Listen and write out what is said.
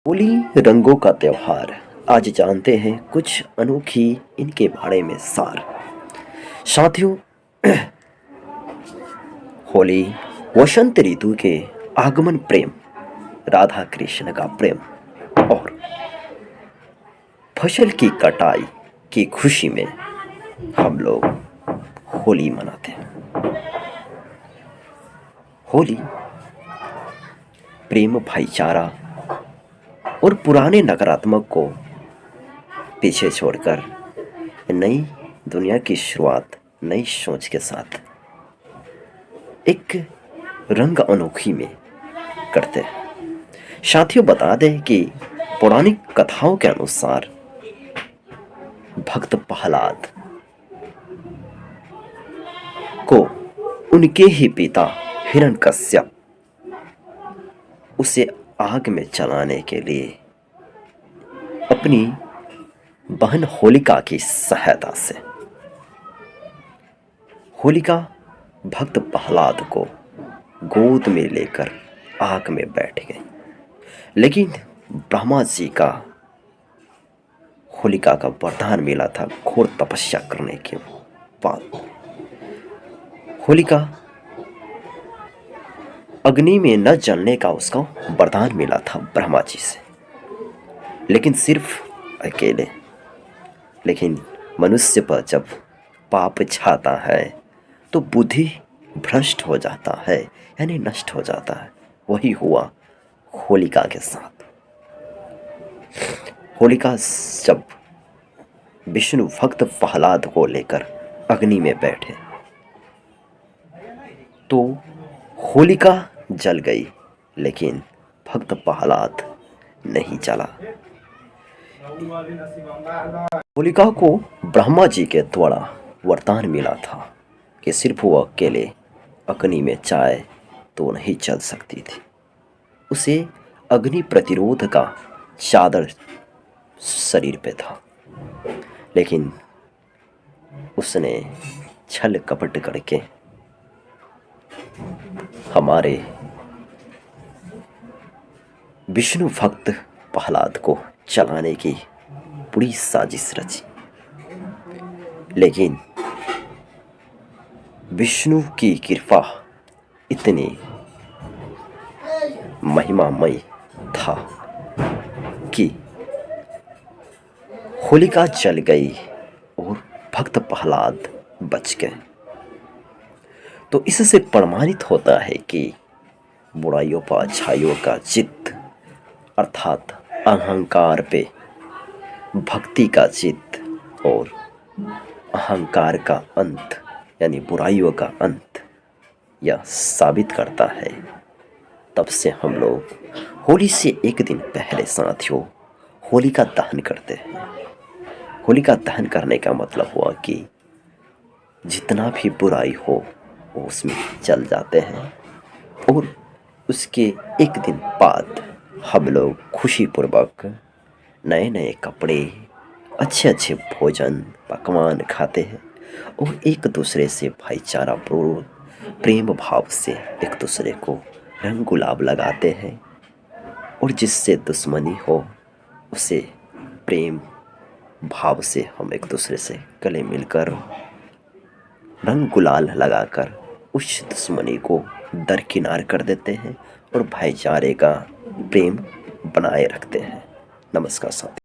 होली रंगों का त्योहार। आज जानते हैं कुछ अनोखी इनके बारे में सार। साथियों, होली वसंत ऋतु के आगमन प्रेम, राधा कृष्ण का प्रेम और फसल की कटाई की खुशी में हम लोग होली मनाते हैं। होली प्रेम, भाईचारा और पुराने नकारात्मक को पीछे छोड़कर नई दुनिया की शुरुआत नई सोच के साथ एक रंग अनोखी में करते हैं। साथियों, बता दें कि पौराणिक कथाओं के अनुसार भक्त प्रहलाद को उनके ही पिता हिरण्यकश्यप उसे आग में जलाने के लिए अपनी बहन होलिका की सहायता से होलिका भक्त प्रहलाद को गोद में लेकर आग में बैठ गई। लेकिन ब्रह्मा जी का होलिका का वरदान मिला था घोर तपस्या करने के बाद। होलिका अग्नि में न जलने का उसका वरदान मिला था ब्रह्मा जी से, लेकिन सिर्फ अकेले। लेकिन मनुष्य पर जब पाप छाता है तो बुद्धि भ्रष्ट हो जाता है, यानी नष्ट हो जाता है। वही हुआ होलिका के साथ। होलिका जब विष्णु भक्त प्रहलाद को लेकर अग्नि में बैठे तो होलिका जल गई, लेकिन भक्त प्रहलाद नहीं जला। होलिका को ब्रह्मा जी के द्वारा वरदान मिला था कि सिर्फ वो अकेले अग्नि में जाए तो नहीं जल सकती थी। उसे अग्नि प्रतिरोध का चादर शरीर पे था, लेकिन उसने छल कपट करके हमारे विष्णु भक्त प्रहलाद को चलाने की पूरी साजिश रची। लेकिन विष्णु की कृपा इतनी महिमामय था कि होलिका जल गई और भक्त प्रहलाद बच गए। तो इससे प्रमाणित होता है कि बुराइयों पर अच्छाइयों का जित, अर्थात अहंकार पे भक्ति का जित और अहंकार का अंत, यानी बुराइयों का अंत, यह साबित करता है। तब से हम लोग होली से एक दिन पहले साथियों होलिका दहन करते हैं। होलिका दहन करने का मतलब हुआ कि जितना भी बुराई हो वो उसमें जल जाते हैं, और उसके एक दिन बाद हम लोग खुशीपूर्वक नए नए कपड़े, अच्छे अच्छे भोजन पकवान खाते हैं और एक दूसरे से भाईचारा पूर्ण प्रेम भाव से एक दूसरे को रंग गुलाब लगाते हैं, और जिससे दुश्मनी हो उसे प्रेम भाव से हम एक दूसरे से गले मिलकर रंग गुलाल लगाकर उस दुश्मनी को दरकिनार कर देते हैं और भाईचारे का प्रेम बनाए रखते हैं। नमस्कार साथियों।